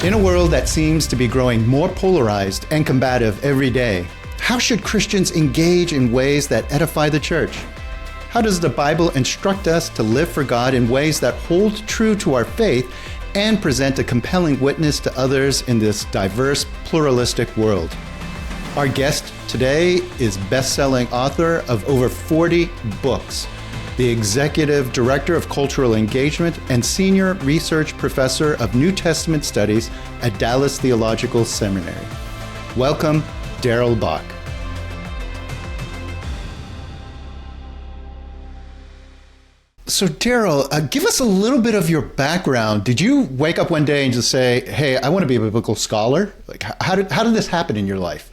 In a world that seems to be growing more polarized and combative every day, how should Christians engage in ways that edify the church? How does the Bible instruct us to live for God in ways that hold true to our faith and present a compelling witness to others in this diverse, pluralistic world? Our guest today is best-selling author of over 40 books, the Executive Director of Cultural Engagement and Senior Research Professor of New Testament Studies at Dallas Theological Seminary. Welcome, Darrell Bock. So Darrell, give us a little bit of your background. Did you wake up one day and just say, hey, I want to be a biblical scholar? Like, how did this happen in your life?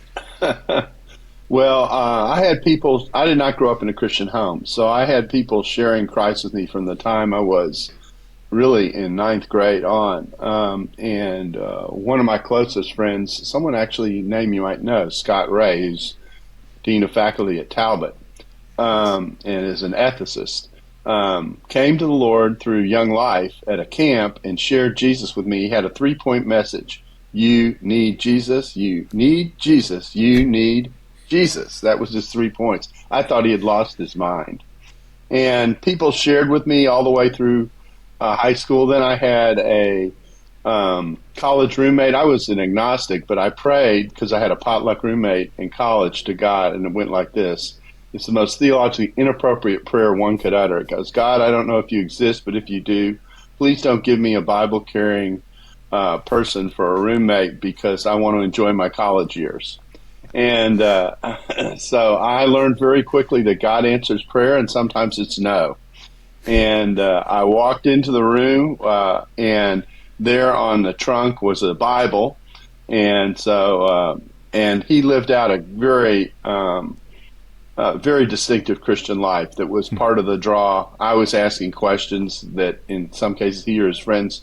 Well, I had people, I did not grow up in a Christian home, so I had people sharing Christ with me from the time I was really in ninth grade on. One of my closest friends, someone actually name you might know, Scott Ray, who's Dean of Faculty at Talbot and is an ethicist, came to the Lord through Young Life at a camp and shared Jesus with me. He had a 3-point message. You need Jesus, you need Jesus, you need Jesus. That was his 3 points. I thought he had lost his mind. And people shared with me all the way through high school. Then I had a college roommate. I was an agnostic, but I prayed because I had a potluck roommate in college to God, and it went like this. It's the most theologically inappropriate prayer one could utter. It goes, God, I don't know if you exist, but if you do, please don't give me a Bible-carrying person for a roommate because I want to enjoy my college years. And so I learned very quickly that God answers prayer, and sometimes it's no. And I walked into the room, and there on the trunk was a Bible. And so, and he lived out a very distinctive Christian life that was part of the draw. I was asking questions that in some cases he or his friends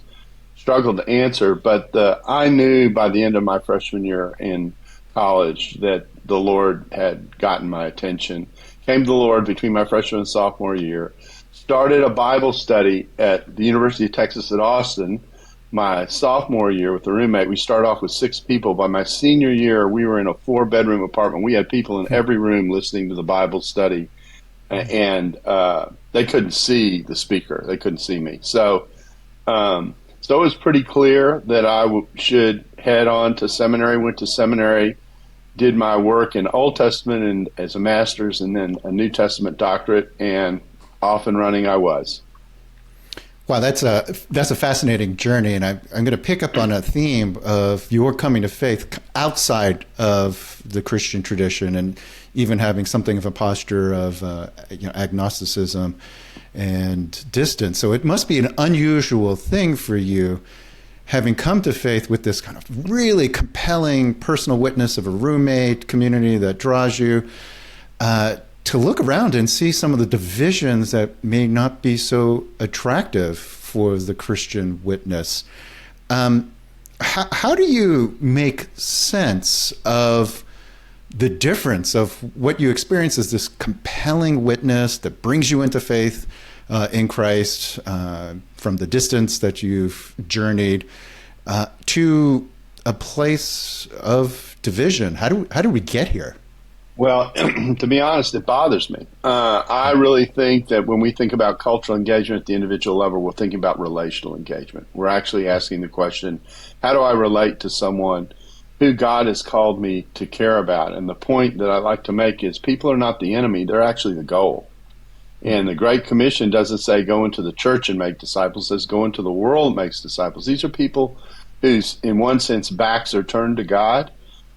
struggled to answer, but I knew by the end of my freshman year in college that the Lord had gotten my attention. Came to the Lord between my freshman and sophomore year, started a Bible study at the University of Texas at Austin my sophomore year with a roommate. We started off with 6 people. By my senior year, we were in a 4-bedroom apartment. We had people in every room listening to the Bible study, and they couldn't see the speaker. They couldn't see me. So it was pretty clear that I should head on to seminary. Went to seminary, did my work in Old Testament and as a master's, and then a New Testament doctorate, and off and running I was. Wow, that's a fascinating journey, and I'm going to pick up on a theme of your coming to faith outside of the Christian tradition, and even having something of a posture of agnosticism and distance. So it must be an unusual thing for you, having come to faith with this kind of really compelling personal witness of a roommate community that draws you, to look around and see some of the divisions that may not be so attractive for the Christian witness. How do you make sense of the difference of what you experience as this compelling witness that brings you into faith in Christ from the distance that you've journeyed to a place of division? How do we get here? Well, to be honest, it bothers me. I really think that when we think about cultural engagement at the individual level, we're thinking about relational engagement. We're actually asking the question, how do I relate to someone who God has called me to care about? And the point that I like to make is people are not the enemy, they're actually the goal. And the Great Commission doesn't say go into the church and make disciples, it says go into the world and make disciples. These are people whose, in one sense, backs are turned to God.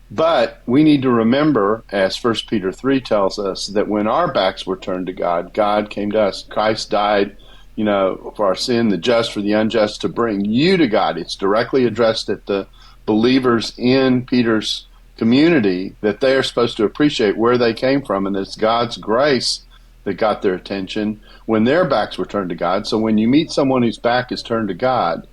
But we need to remember, as 1 Peter 3 tells us, that when our backs were turned to God, God came to us. Christ died, for our sin, the just for the unjust, to bring you to God. It's directly addressed at the believers in Peter's community, that they are supposed to appreciate where they came from, and it's God's grace that got their attention when their backs were turned to God. So when you meet someone whose back is turned to God,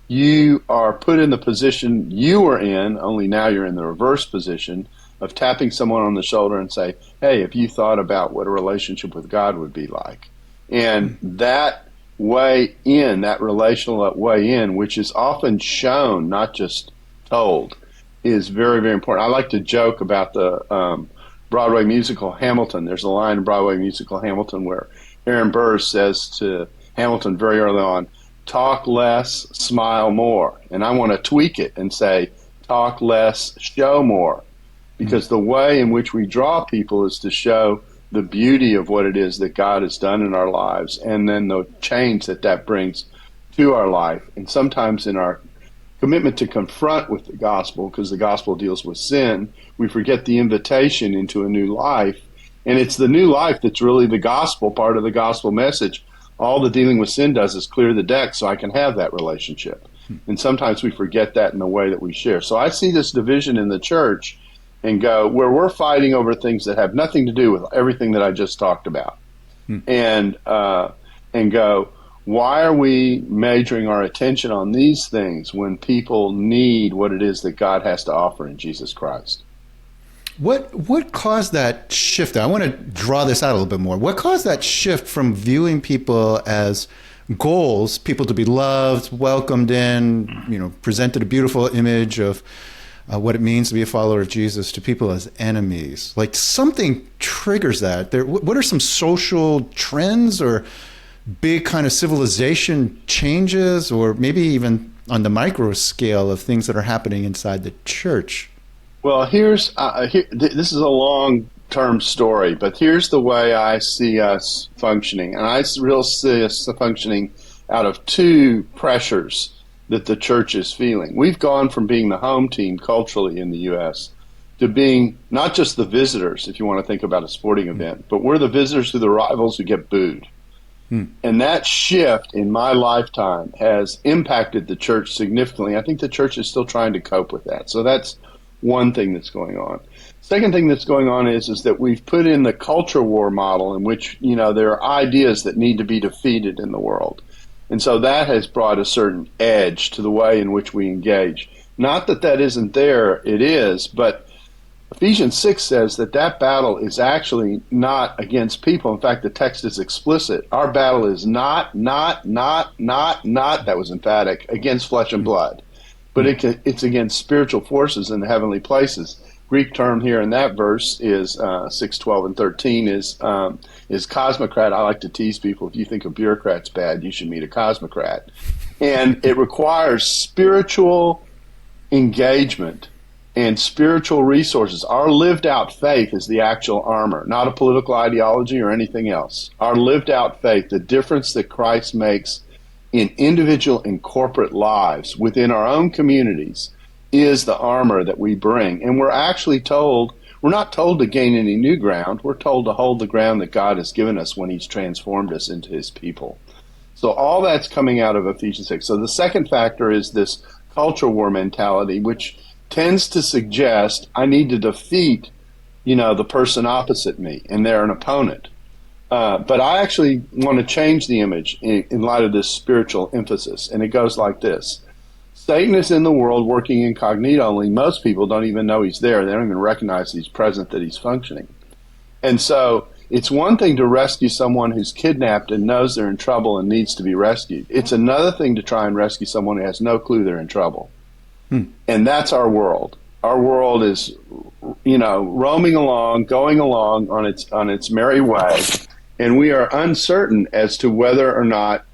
you are put in the position you were in, only now you're in the reverse position of tapping someone on the shoulder and say, hey, have you thought about what a relationship with God would be like? And that way in, that relational way in, which is often shown, not just told, is very, very important. I like to joke about the Broadway musical Hamilton. There's a line in Broadway musical Hamilton where Aaron Burr says to Hamilton very early on, talk less, smile more. And I want to tweak it and say, talk less, show more. Because the way in which we draw people is to show the beauty of what it is that God has done in our lives, and then the change that that brings to our life. And sometimes in our commitment to confront with the gospel, because the gospel deals with sin, we forget the invitation into a new life. And it's the new life that's really the gospel, part of the gospel message. All the dealing with sin does is clear the deck so I can have that relationship. And sometimes we forget that in the way that we share. So I see this division in the church and go, where we're fighting over things that have nothing to do with everything that I just talked about. And go, why are we majoring our attention on these things when people need what it is that God has to offer in Jesus Christ? What caused that shift? I want to draw this out a little bit more. What caused that shift from viewing people as goals, people to be loved, welcomed in, presented a beautiful image of what it means to be a follower of Jesus, to people as enemies? Like, something triggers that. What are some social trends or big kind of civilization changes, or maybe even on the micro scale of things that are happening inside the church? Well, this is a long-term story, but here's the way I see us functioning. And I really see us functioning out of two pressures that the church is feeling. We've gone from being the home team culturally in the U.S. to being not just the visitors, if you want to think about a sporting event, but we're the visitors to the rivals who get booed. And that shift in my lifetime has impacted the church significantly. I think the church is still trying to cope with that. So that's one thing that's going on. Second thing that's going on is that we've put in the culture war model in which, there are ideas that need to be defeated in the world. And so that has brought a certain edge to the way in which we engage. Not that that isn't there, it is, but Ephesians 6 says that battle is actually not against people. In fact, the text is explicit. Our battle is not, that was emphatic, against flesh and blood. But it's against spiritual forces in the heavenly places. Greek term here in that verse is 6:12 and 13 is cosmocrat. I like to tease people, if you think a bureaucrat's bad, you should meet a cosmocrat. And it requires spiritual engagement and spiritual resources. Our lived out faith is the actual armor, not a political ideology or anything else. Our lived out faith, the difference that Christ makes in individual and corporate lives within our own communities, is the armor that we bring. And we're actually told, we're not told to gain any new ground, we're told to hold the ground that God has given us when He's transformed us into His people. So all that's coming out of Ephesians 6. So the second factor is this culture war mentality, which tends to suggest I need to defeat, the person opposite me, and they're an opponent. But I actually want to change the image in light of this spiritual emphasis, and it goes like this. Satan is in the world working incognito only. Most people don't even know he's there. They don't even recognize he's present, that he's functioning. And so it's one thing to rescue someone who's kidnapped and knows they're in trouble and needs to be rescued. It's another thing to try and rescue someone who has no clue they're in trouble. And that's our world. Our world is, roaming along, going along on its merry way. And we are uncertain as to whether or not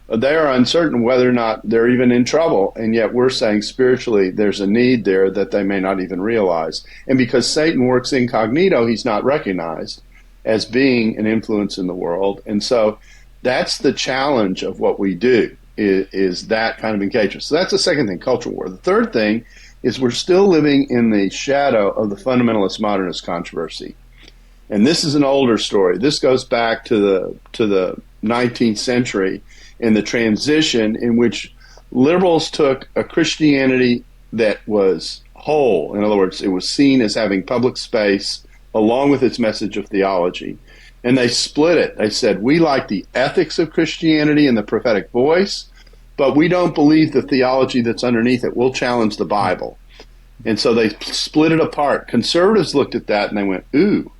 they are uncertain whether or not they're even in trouble. And yet we're saying spiritually there's a need there that they may not even realize. And because Satan works incognito, he's not recognized as being an influence in the world. And so that's the challenge of what we do, is that kind of engagement. So that's the second thing, culture war. The third thing is we're still living in the shadow of the fundamentalist modernist controversy. And this is an older story. This goes back to the 19th century, in the transition in which liberals took a Christianity that was whole. In other words, it was seen as having public space along with its message of theology. And they split it. They said, we like the ethics of Christianity and the prophetic voice, but we don't believe the theology that's underneath it. We'll challenge the Bible. And so they split it apart. Conservatives looked at that and they went, ooh,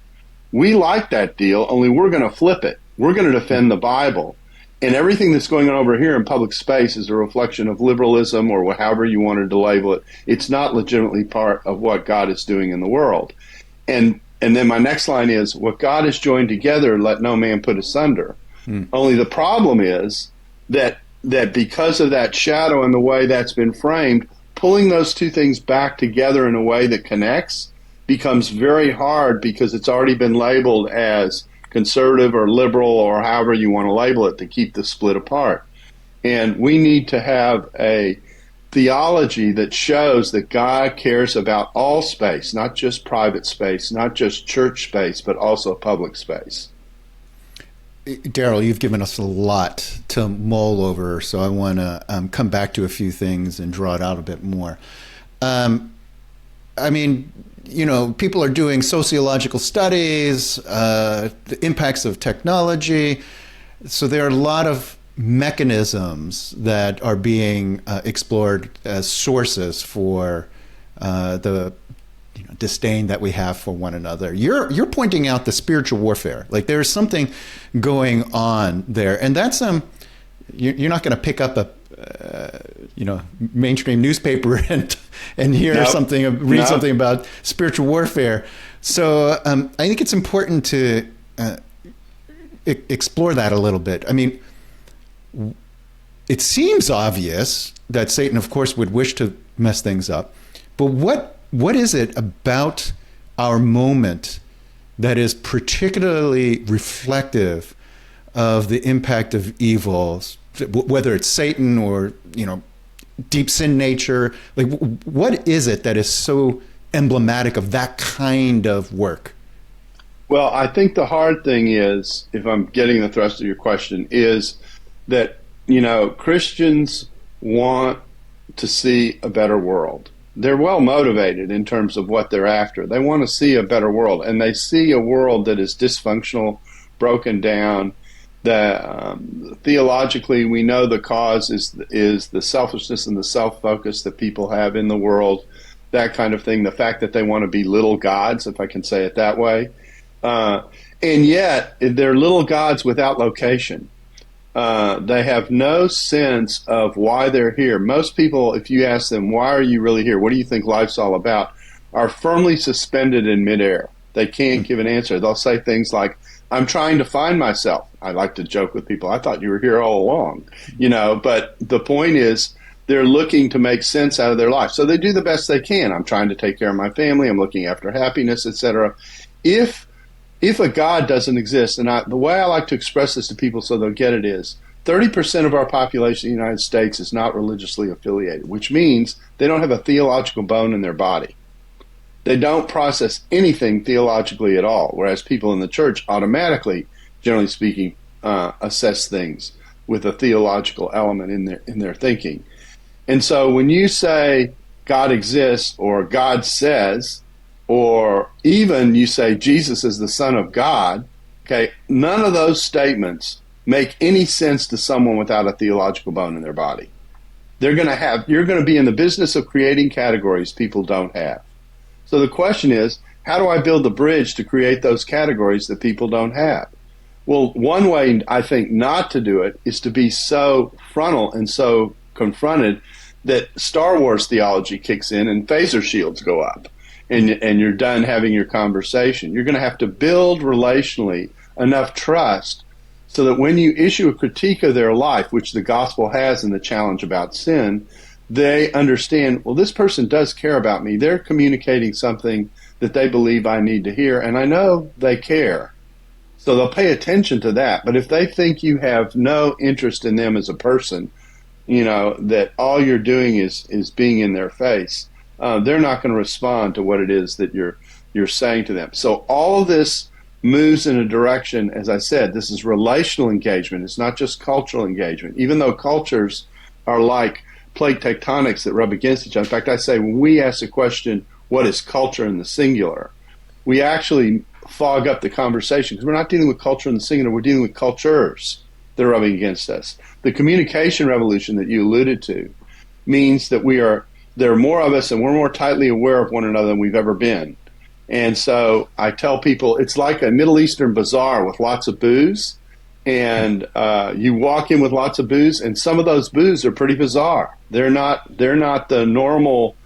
we like that deal, only we're going to flip it. We're going to defend the Bible. And everything that's going on over here in public space is a reflection of liberalism or however you wanted to label it. It's not legitimately part of what God is doing in the world. And then my next line is, what God has joined together, let no man put asunder. Only the problem is that because of that shadow and the way that's been framed, pulling those two things back together in a way that connects becomes very hard because it's already been labeled as conservative or liberal or however you want to label it to keep the split apart. And we need to have a theology that shows that God cares about all space, not just private space, not just church space, but also public space. Darrell, you've given us a lot to mull over, so I want to come back to a few things and draw it out a bit more. I mean, you know, people are doing sociological studies, the impacts of technology. So there are a lot of mechanisms that are being explored as sources for the disdain that we have for one another. You're pointing out the spiritual warfare. Like there's something going on there, and that's you're not going to pick up a mainstream newspaper and hear read something about spiritual warfare. So I think it's important to explore that a little bit. I mean, it seems obvious that Satan, of course, would wish to mess things up, but what is it about our moment that is particularly reflective of the impact of evil, whether it's Satan or, deep sin nature? Like, what is it that is so emblematic of that kind of work? Well, I think the hard thing is, if I'm getting the thrust of your question, is that, Christians want to see a better world. They're well motivated in terms of what they're after. They want to see a better world, and they see a world that is dysfunctional, broken down. Theologically, we know the cause is the selfishness and the self-focus that people have in the world, that kind of thing. The fact that they want to be little gods, if I can say it that way. And yet, they're little gods without location. They have no sense of why they're here. Most people, if you ask them, why are you really here? What do you think life's all about? Are firmly suspended in midair. They can't give an answer. They'll say things like, I'm trying to find myself. I like to joke with people, I thought you were here all along. But the point is, they're looking to make sense out of their life. So they do the best they can. I'm trying to take care of my family. I'm looking after happiness, etc. If a God doesn't exist, and the way I like to express this to people so they'll get it is, 30% of our population in the United States is not religiously affiliated, which means they don't have a theological bone in their body. They don't process anything theologically at all, whereas people in the church automatically, generally speaking, assess things with a theological element in their thinking. And so when you say God exists or God says, or even you say Jesus is the Son of God, okay, none of those statements make any sense to someone without a theological bone in their body. You're going to be in the business of creating categories people don't have. So the question is, how do I build the bridge to create those categories that people don't have? Well, one way I think not to do it is to be so frontal and so confronted that Star Wars theology kicks in and phaser shields go up. And you're done having your conversation. You're going to have to build relationally enough trust so that when you issue a critique of their life, which the gospel has in the challenge about sin, they understand, well, this person does care about me. They're communicating something that they believe I need to hear, and I know they care. So they'll pay attention to that. But if they think you have no interest in them as a person, that all you're doing is being in their face, they're not going to respond to what it is that you're saying to them. So all of this moves in a direction, as I said, this is relational engagement. It's not just cultural engagement, even though cultures are like plate tectonics that rub against each other. In fact, I say when we ask the question, what is culture in the singular, we actually fog up the conversation because we're not dealing with culture in the singular, we're dealing with cultures that are rubbing against us. The communication revolution that you alluded to means that there are more of us and we're more tightly aware of one another than we've ever been. And so I tell people it's like a Middle Eastern bazaar with lots of booths, And you walk in with lots of booze, and some of those booze are pretty bizarre. They're not the normal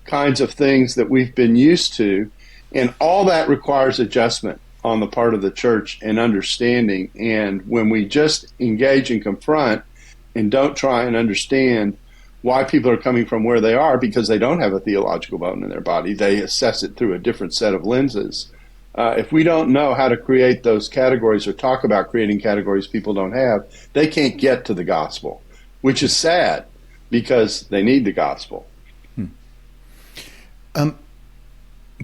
kinds of things that we've been used to, and all that requires adjustment on the part of the church and understanding. And when we just engage and confront and don't try and understand why people are coming from where they are, because they don't have a theological bone in their body, they assess it through a different set of lenses. If we don't know how to create those categories or talk about creating categories people don't have, they can't get to the gospel, which is sad because they need the gospel.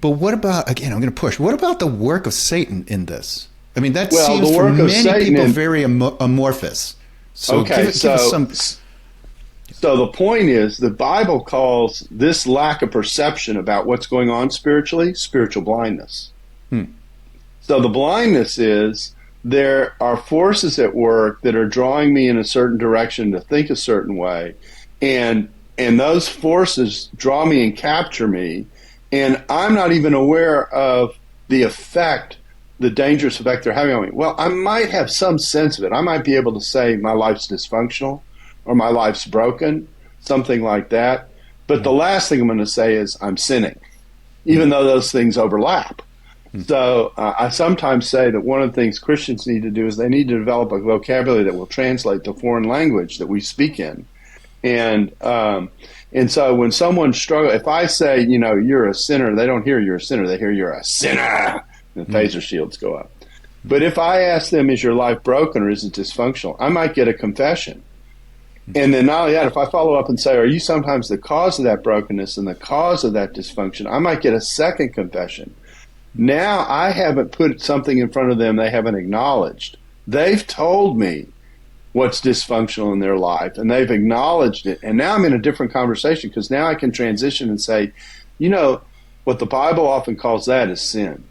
But what about, again, I'm going to push, what about the work of Satan in this? I mean, that Well, seems the for work of many Satan people in- very amorphous. So Okay, give us some... So the point is, the Bible calls this lack of perception about what's going on spiritually, spiritual blindness. So the blindness is there are forces at work that are drawing me in a certain direction to think a certain way, and those forces draw me and capture me, and I'm not even aware of the effect, the dangerous effect they're having on me. Well, I might have some sense of it. I might be able to say my life's dysfunctional or my life's broken, something like that. But the last thing I'm going to say is I'm sinning, even though those things overlap. So I sometimes say that one of the things Christians need to do is they need to develop a vocabulary that will translate the foreign language that we speak in. And so when someone struggles, if I say, you're a sinner, they don't hear you're a sinner. They hear you're a sinner. And the phaser shields go up. But if I ask them, is your life broken or is it dysfunctional? I might get a confession. And then not only that, if I follow up and say, are you sometimes the cause of that brokenness and the cause of that dysfunction? I might get a second confession. Now I haven't put something in front of them they haven't acknowledged. They've told me what's dysfunctional in their life, and they've acknowledged it. And now I'm in a different conversation because now I can transition and say, what the Bible often calls that is sin.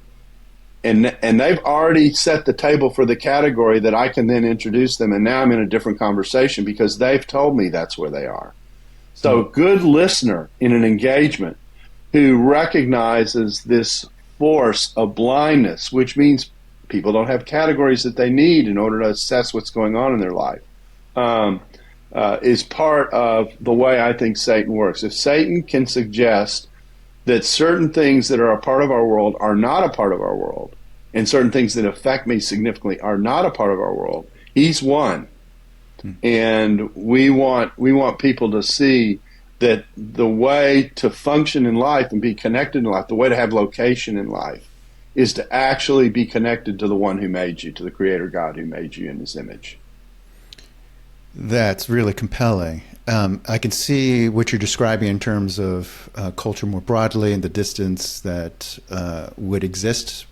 And they've already set the table for the category that I can then introduce them, and now I'm in a different conversation because they've told me that's where they are. So a good listener in an engagement who recognizes this force of blindness, which means people don't have categories that they need in order to assess what's going on in their life, is part of the way I think Satan works. If Satan can suggest that certain things that are a part of our world are not a part of our world, and certain things that affect me significantly are not a part of our world, he's won. And we want people to see that the way to function in life and be connected in life, the way to have location in life, is to actually be connected to the one who made you, to the Creator God who made you in his image. That's really compelling. I can see what you're describing in terms of culture more broadly and the distance that would exist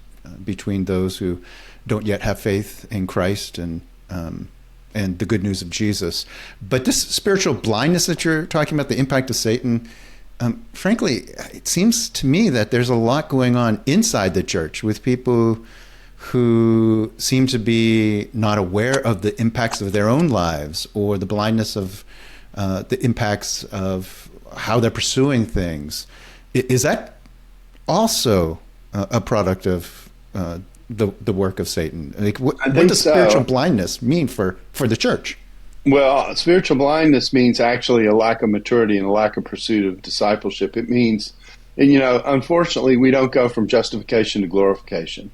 between those who don't yet have faith in Christ and the good news of Jesus. But this spiritual blindness that you're talking about, the impact of Satan, frankly, it seems to me that there's a lot going on inside the church with people who seem to be not aware of the impacts of their own lives or the blindness of the impacts of how they're pursuing things. Is that also a product of the work of Satan? Like, what does spiritual blindness mean for the church? Well, spiritual blindness means actually a lack of maturity and a lack of pursuit of discipleship. It means, unfortunately, we don't go from justification to glorification.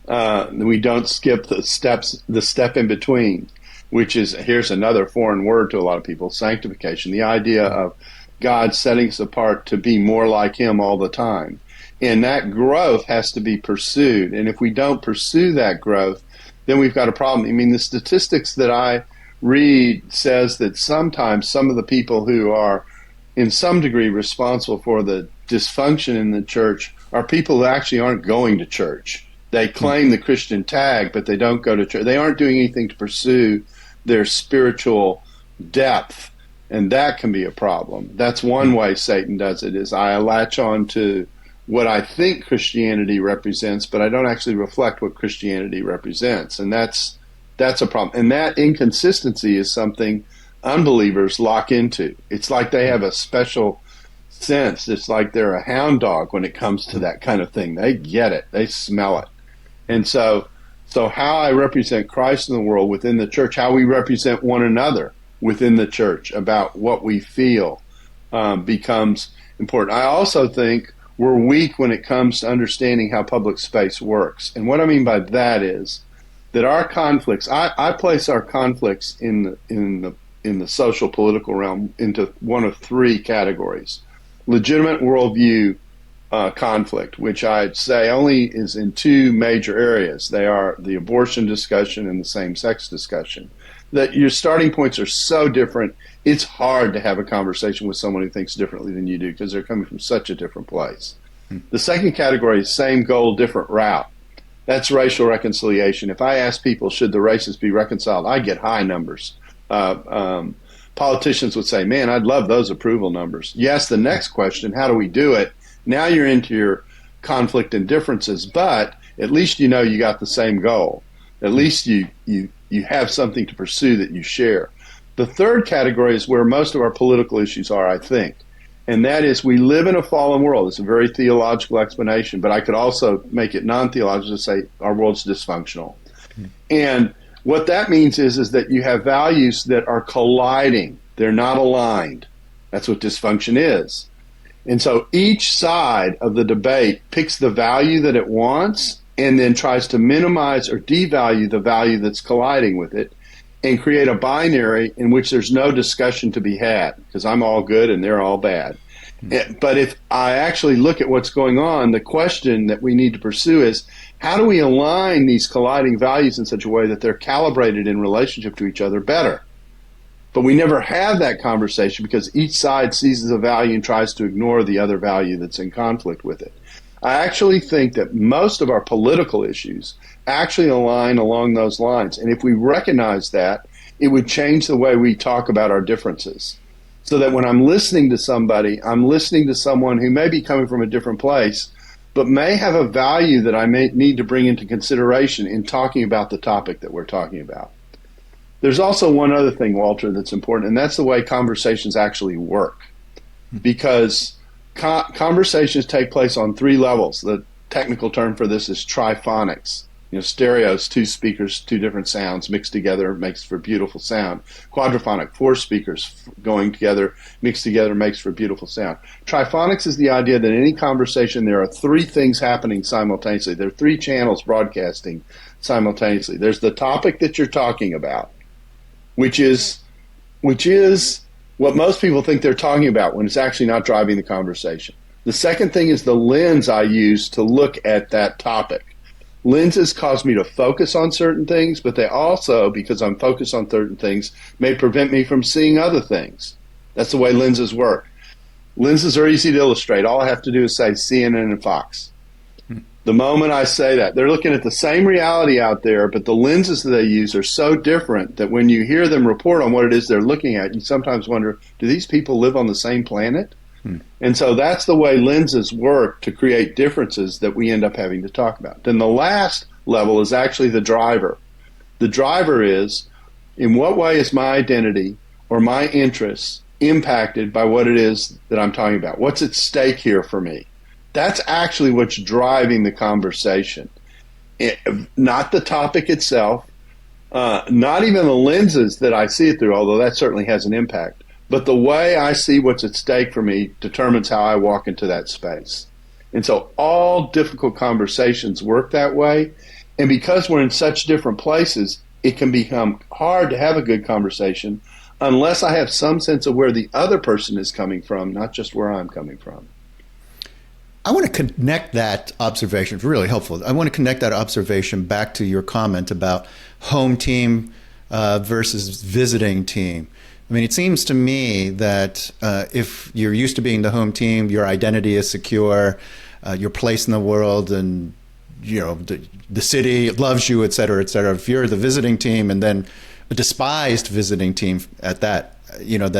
We don't skip the step in between, which is, here's another foreign word to a lot of people, sanctification, the idea of God setting us apart to be more like him all the time. And that growth has to be pursued. And if we don't pursue that growth, then we've got a problem. I mean, the statistics that I read says that sometimes some of the people who are in some degree responsible for the dysfunction in the church are people who actually aren't going to church. They claim the Christian tag, but they don't go to church. They aren't doing anything to pursue their spiritual depth, and that can be a problem. That's one way Satan does it, is I latch on to what I think Christianity represents, but I don't actually reflect what Christianity represents, and that's a problem. And that inconsistency is something unbelievers lock into. It's like they have a special sense. It's like they're a hound dog when it comes to that kind of thing. They get it. They smell it. And so So how I represent Christ in the world within the church, how we represent one another within the church about what we feel becomes important. I also think we're weak when it comes to understanding how public space works. And what I mean by that is that our conflicts, I place our conflicts in the social political realm into one of three categories. Legitimate worldview conflict, which I'd say only is in two major areas. They are the abortion discussion and the same-sex discussion. That your starting points are so different, it's hard to have a conversation with someone who thinks differently than you do because they're coming from such a different place. The second category is same goal, different route. That's racial reconciliation. If I ask people, should the races be reconciled, I get high numbers. Politicians would say, man, I'd love those approval numbers. Yes, the next question, how do we do it? Now you're into your conflict and differences, but at least you know you got the same goal. At least you have something to pursue that you share. The third category is where most of our political issues are, I think, and that is we live in a fallen world. It's a very theological explanation, but I could also make it non-theological to say our world's dysfunctional. And what that means is that you have values that are colliding. They're not aligned. That's what dysfunction is. And so each side of the debate picks the value that it wants and then tries to minimize or devalue the value that's colliding with it and create a binary in which there's no discussion to be had because I'm all good and they're all bad. But if I actually look at what's going on, the question that we need to pursue is how do we align these colliding values in such a way that they're calibrated in relationship to each other better? But we never have that conversation because each side seizes a value and tries to ignore the other value that's in conflict with it. I actually think that most of our political issues actually align along those lines. And if we recognize that, it would change the way we talk about our differences. So that when I'm listening to somebody, I'm listening to someone who may be coming from a different place, but may have a value that I may need to bring into consideration in talking about the topic that we're talking about. There's also one other thing, Walter, that's important, and that's the way conversations actually work. Because conversations take place on three levels. The technical term for this is triphonics. You know, stereos, two speakers, two different sounds mixed together makes for beautiful sound. Quadraphonic, four speakers going together, mixed together makes for beautiful sound. Triphonics is the idea that in any conversation there are three things happening simultaneously. There are three channels broadcasting simultaneously. There's the topic that you're talking about, which is what most people think they're talking about when it's actually not driving the conversation. The second thing is the lens I use to look at that topic. Lenses cause me to focus on certain things, but they also, because I'm focused on certain things, may prevent me from seeing other things. That's the way lenses work. Lenses are easy to illustrate. All I have to do is say CNN and Fox. The moment I say that, they're looking at the same reality out there, but the lenses that they use are so different that when you hear them report on what it is they're looking at, you sometimes wonder, do these people live on the same planet? And so that's the way lenses work to create differences that we end up having to talk about. Then the last level is actually the driver. The driver is, in what way is my identity or my interests impacted by what it is that I'm talking about? What's at stake here for me? That's actually what's driving the conversation. Not the topic itself, not even the lenses that I see it through, although that certainly has an impact. But the way I see what's at stake for me determines how I walk into that space. And so all difficult conversations work that way. And because we're in such different places, it can become hard to have a good conversation unless I have some sense of where the other person is coming from, not just where I'm coming from. I want to connect that observation. It's really helpful. I want to connect that observation back to your comment about home team versus visiting team. I mean, it seems to me that if you're used to being the home team, your identity is secure, your place in the world, and you know the city loves you, et cetera, et cetera. If you're the visiting team and then a despised visiting team at that, you know,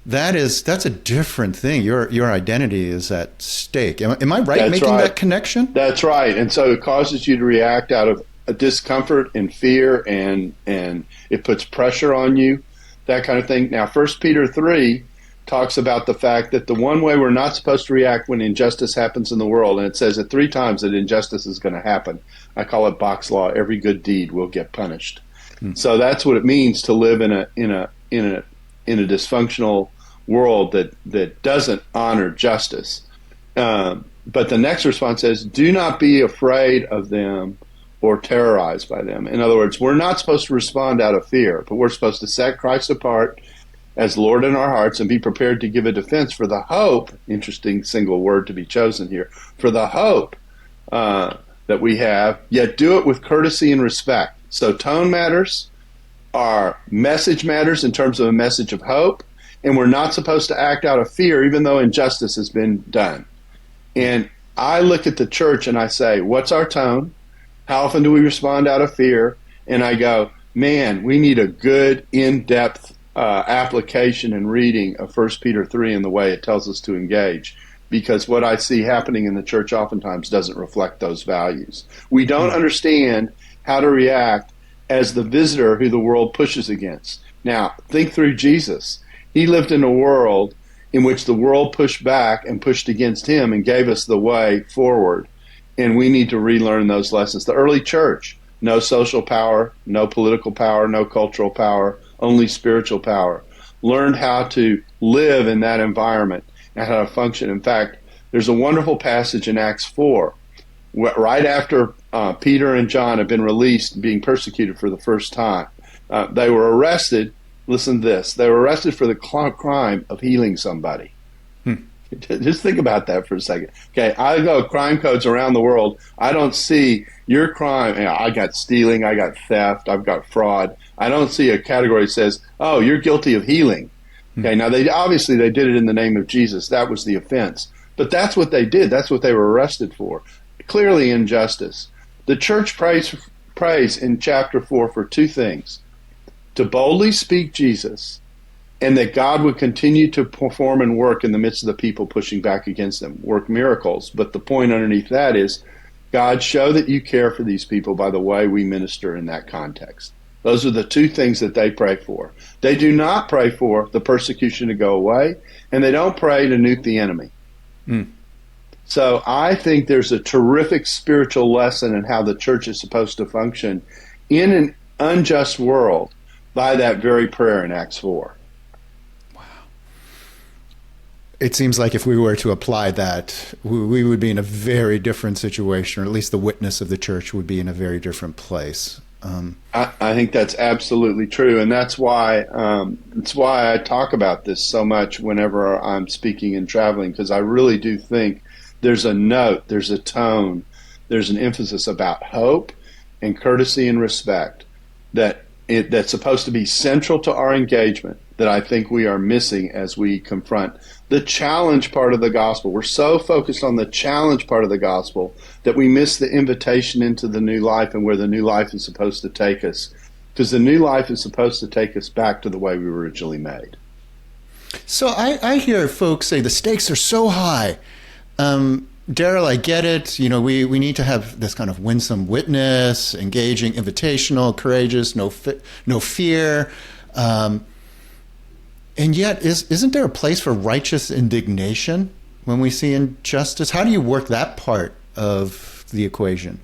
that's a different thing. Your identity is at stake. Am I right That's making right. that connection? That's right. And so it causes you to react out of a discomfort and fear, and it puts pressure on you. That kind of thing. Now, 1 Peter 3 talks about the fact that the one way we're not supposed to react when injustice happens in the world, and it says it 3 times that injustice is going to happen. I call it Bock's law: every good deed will get punished. So that's what it means to live in a dysfunctional world that doesn't honor justice. But the next response says, do not be afraid of them or terrorized by them. In other words, we're not supposed to respond out of fear, but we're supposed to set Christ apart as Lord in our hearts and be prepared to give a defense for the hope, interesting single word to be chosen here, for the hope that we have, yet do it with courtesy and respect. So tone matters, our message matters in terms of a message of hope, and we're not supposed to act out of fear even though injustice has been done. And I look at the church and I say, what's our tone? How often do we respond out of fear? And I go, man, we need a good, in-depth application and reading of 1 Peter 3 in the way it tells us to engage, because what I see happening in the church oftentimes doesn't reflect those values. We don't understand how to react as the visitor who the world pushes against. Now, think through Jesus. He lived in a world in which the world pushed back and pushed against him and gave us the way forward. And we need to relearn those lessons. The early church, no social power, no political power, no cultural power, only spiritual power, learned how to live in that environment and how to function. In fact, there's a wonderful passage in Acts 4, right after Peter and John have been released, being persecuted for the first time. They were arrested. Listen to this. They were arrested for the crime of healing somebody. Just think about that for a second. Okay, I go crime codes around the world. I don't see your crime. You know, I got stealing, I got theft, I've got fraud. I don't see a category that says, oh, you're guilty of healing. Okay, now they did it in the name of Jesus. That was the offense. But that's what they did. That's what they were arrested for. Clearly injustice. The church prays in chapter 4 for 2 things: to boldly speak Jesus, and that God would continue to perform and work in the midst of the people pushing back against them, work miracles. But the point underneath that is, God, show that you care for these people by the way we minister in that context. Those are the 2 things that they pray for. They do not pray for the persecution to go away, and they don't pray to nuke the enemy. So I think there's a terrific spiritual lesson in how the church is supposed to function in an unjust world by that very prayer in Acts 4. It seems like if we were to apply that, we would be in a very different situation, or at least the witness of the church would be in a very different place. I think that's absolutely true, and that's why I talk about this so much whenever I'm speaking and traveling, because I really do think there's a note, there's a tone, there's an emphasis about hope and courtesy and respect that's supposed to be central to our engagement, that I think we are missing as we confront the challenge part of the gospel. We're so focused on the challenge part of the gospel that we miss the invitation into the new life and where the new life is supposed to take us, because the new life is supposed to take us back to the way we were originally made. So I hear folks say the stakes are so high. Darrell, I get it. You know, we need to have this kind of winsome witness, engaging, invitational, courageous, no fear. And yet, isn't there a place for righteous indignation when we see injustice? How do you work that part of the equation?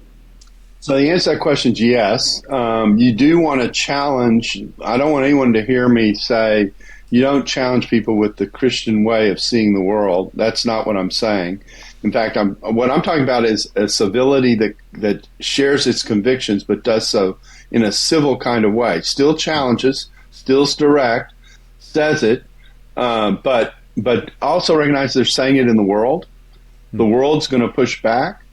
So the answer to that question is yes. You do want to challenge. I don't want anyone to hear me say, you don't challenge people with the Christian way of seeing the world. That's not what I'm saying. In fact, what I'm talking about is a civility that shares its convictions, but does so in a civil kind of way. Still challenges, still's direct, says it, but also recognize they're saying it in the world. The world's going to push back.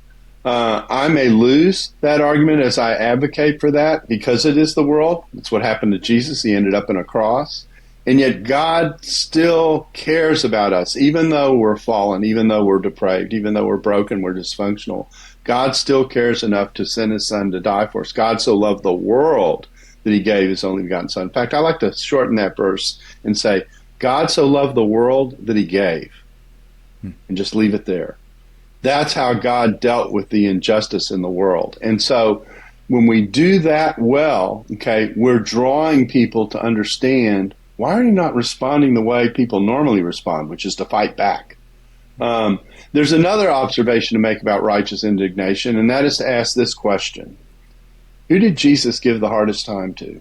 I may lose that argument as I advocate for that because it is the world. It's what happened to Jesus. He ended up in a cross. And yet God still cares about us, even though we're fallen, even though we're depraved, even though we're broken, we're dysfunctional. God still cares enough to send his son to die for us. God so loved the world that he gave his only begotten son. In fact, I like to shorten that verse and say, God so loved the world that he gave, and just leave it there. That's how God dealt with the injustice in the world. And so when we do that well, okay, we're drawing people to understand Why are you not responding the way people normally respond, which is to fight back? There's another observation to make about righteous indignation, and that is to ask this question. Who did Jesus give the hardest time to?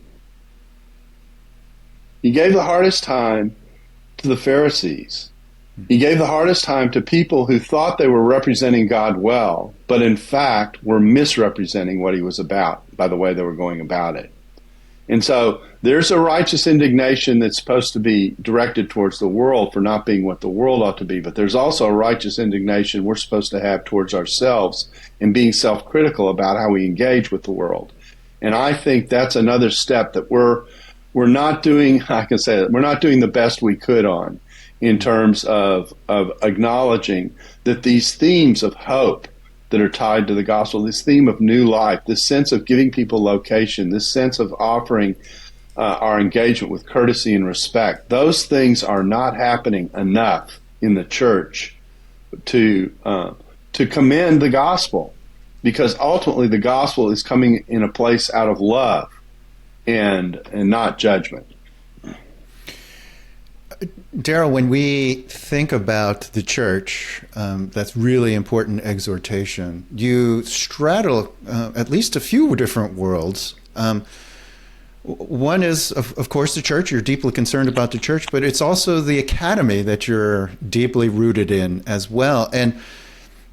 He gave the hardest time to the Pharisees. He gave the hardest time to people who thought they were representing God well, but in fact were misrepresenting what he was about by the way they were going about it. And so there's a righteous indignation that's supposed to be directed towards the world for not being what the world ought to be, but there's also a righteous indignation we're supposed to have towards ourselves and being self-critical about how we engage with the world. And I think that's another step that we're not doing, I can say that, we're not doing the best we could on in terms of acknowledging that these themes of hope that are tied to the gospel, this theme of new life, this sense of giving people location, this sense of offering our engagement with courtesy and respect, those things are not happening enough in the church to commend the gospel, because ultimately the gospel is coming in a place out of love and not judgment. Darrell, when we think about the church, that's really important exhortation. You straddle at least a few different worlds. One is, of course, the church. You're deeply concerned about the church, but it's also the academy that you're deeply rooted in as well. And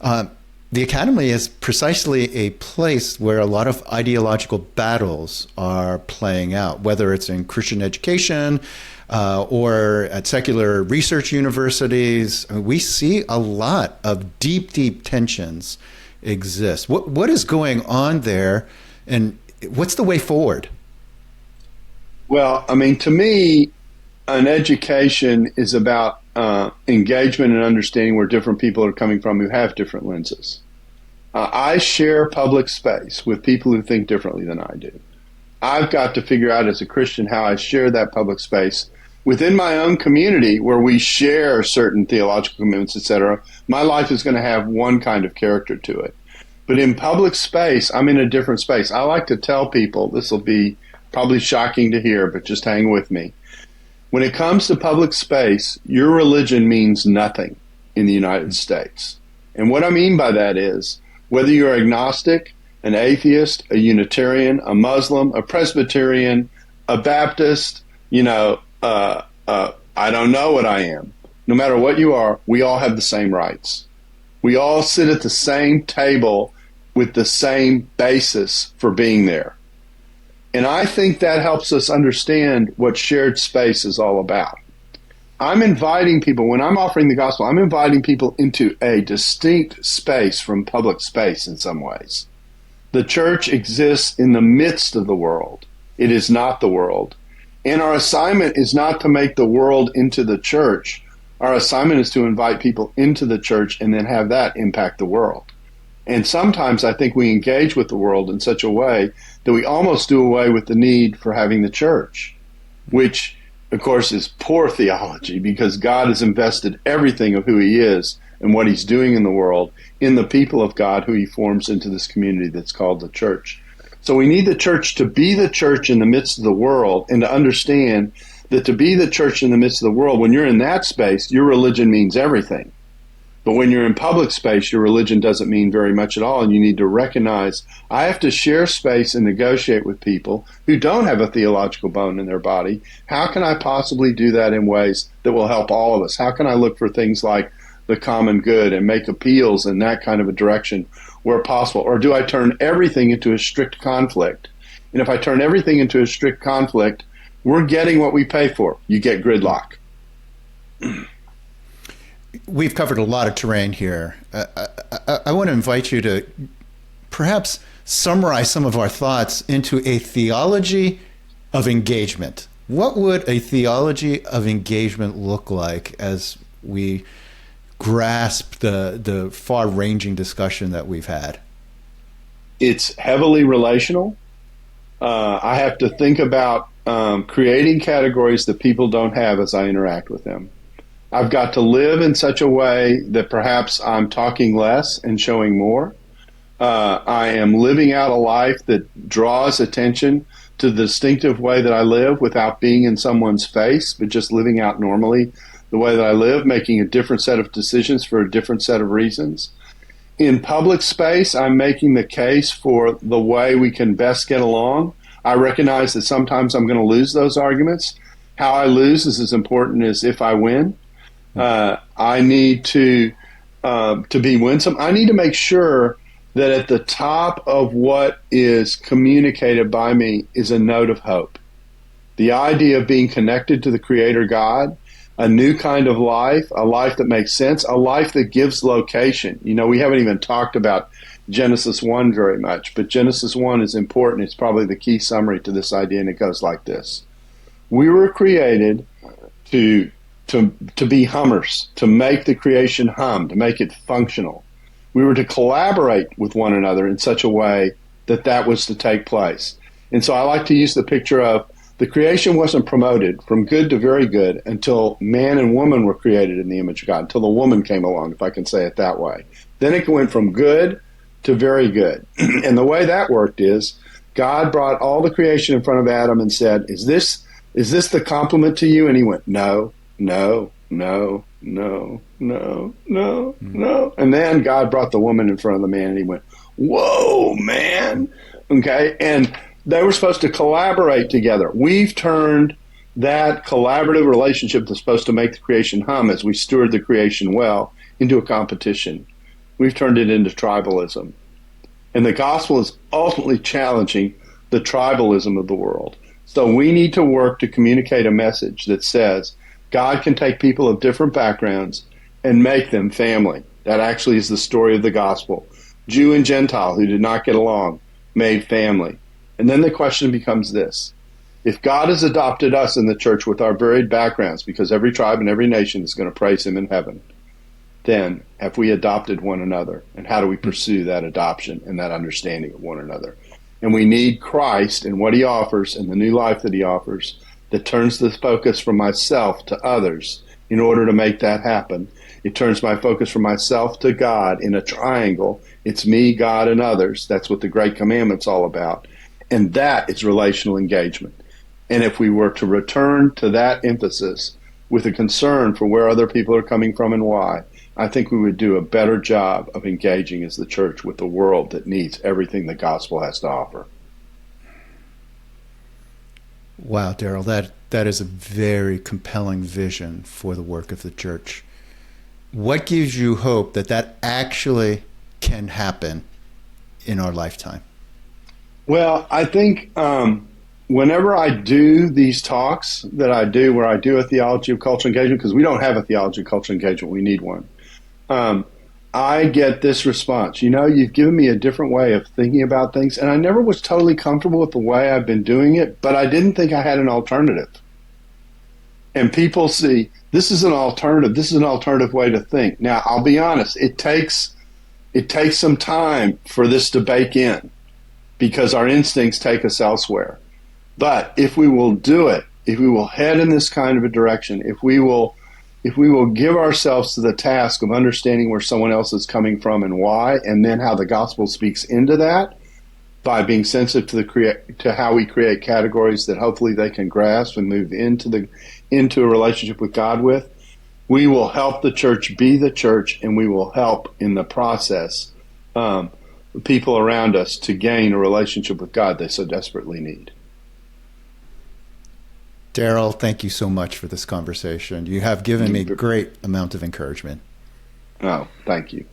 the academy is precisely a place where a lot of ideological battles are playing out, whether it's in Christian education, or at secular research universities. We see a lot of deep, deep tensions exist. What is going on there, and what's the way forward? Well, I mean, to me, an education is about engagement and understanding where different people are coming from who have different lenses. I share public space with people who think differently than I do. I've got to figure out as a Christian how I share that public space within my own community where we share certain theological commitments, etc. My life is going to have one kind of character to it. But in public space, I'm in a different space. I like to tell people, this will be probably shocking to hear, but just hang with me. When it comes to public space, your religion means nothing in the United States. And what I mean by that is, whether you're agnostic, an atheist, a Unitarian, a Muslim, a Presbyterian, a Baptist, I don't know what I am. No matter what you are, we all have the same rights. We all sit at the same table with the same basis for being there. And I think that helps us understand what shared space is all about. I'm inviting people, when I'm offering the gospel, I'm inviting people into a distinct space from public space in some ways. The church exists in the midst of the world. It is not the world. And our assignment is not to make the world into the church. Our assignment is to invite people into the church and then have that impact the world. And sometimes I think we engage with the world in such a way that we almost do away with the need for having the church, which, of course, is poor theology, because God has invested everything of who he is and what he's doing in the world in the people of God who he forms into this community that's called the church. So we need the church to be the church in the midst of the world, and to understand that to be the church in the midst of the world, when you're in that space, your religion means everything. But when you're in public space, your religion doesn't mean very much at all, and you need to recognize, I have to share space and negotiate with people who don't have a theological bone in their body. How can I possibly do that in ways that will help all of us? How can I look for things like the common good and make appeals in that kind of a direction where possible? Or do I turn everything into a strict conflict? And if I turn everything into a strict conflict, we're getting what we pay for. You get gridlock. We've covered a lot of terrain here. I want to invite you to perhaps summarize some of our thoughts into a theology of engagement. What would a theology of engagement look like as we grasp the far-ranging discussion that we've had? It's heavily relational. I have to think about creating categories that people don't have as I interact with them. I've got to live in such a way that perhaps I'm talking less and showing more. I am living out a life that draws attention to the distinctive way that I live without being in someone's face, but just living out normally the way that I live, making a different set of decisions for a different set of reasons. In public space, I'm making the case for the way we can best get along. I recognize that sometimes I'm going to lose those arguments. How I lose is as important as if I win. I need to be winsome. I need to make sure that at the top of what is communicated by me is a note of hope. The idea of being connected to the Creator God, a new kind of life, a life that makes sense, a life that gives location. You know, we haven't even talked about Genesis 1 very much, but Genesis 1 is important. It's probably the key summary to this idea, and it goes like this. We were created to be hummers, to make the creation hum, to make it functional. We were to collaborate with one another in such a way that that was to take place. And so I like to use the picture of the creation wasn't promoted from good to very good until man and woman were created in the image of God, until the woman came along, if I can say it that way. Then it went from good to very good. And the way that worked is God brought all the creation in front of Adam and said, is this the compliment to you? And he went, no, no, no, no, no, no, no. And then God brought the woman in front of the man and he went, whoa, man. Okay. And they were supposed to collaborate together. We've turned that collaborative relationship that's supposed to make the creation hum as we steward the creation well into a competition. We've turned it into tribalism. And the gospel is ultimately challenging the tribalism of the world. So we need to work to communicate a message that says God can take people of different backgrounds and make them family. That actually is the story of the gospel. Jew and Gentile who did not get along made family. And then the question becomes this. If God has adopted us in the church with our varied backgrounds, because every tribe and every nation is going to praise him in heaven, then have we adopted one another? And how do we pursue that adoption and that understanding of one another? And we need Christ and what he offers and the new life that he offers that turns the focus from myself to others in order to make that happen. It turns my focus from myself to God in a triangle. It's me, God, and others. That's what the Great Commandment's all about. And that is relational engagement. And if we were to return to that emphasis with a concern for where other people are coming from and why, I think we would do a better job of engaging as the church with the world that needs everything the gospel has to offer. Wow, Darrell, that is a very compelling vision for the work of the church. What gives you hope that that actually can happen in our lifetime? Well, I think whenever I do these talks that I do, where I do a theology of cultural engagement, because we don't have a theology of cultural engagement, we need one, I get this response. You know, you've given me a different way of thinking about things, and I never was totally comfortable with the way I've been doing it, but I didn't think I had an alternative. And people see, this is an alternative. This is an alternative way to think. Now, I'll be honest, it takes some time for this to bake in, because our instincts take us elsewhere. But if we will do it, if we will head in this kind of a direction, if we will give ourselves to the task of understanding where someone else is coming from and why, and then how the gospel speaks into that, by being sensitive to how we create categories that hopefully they can grasp and move into a relationship with God with, we will help the church be the church, and we will help in the process people around us to gain a relationship with God they so desperately need. Darrell, thank you so much for this conversation. You have given me a great amount of encouragement. Oh, thank you.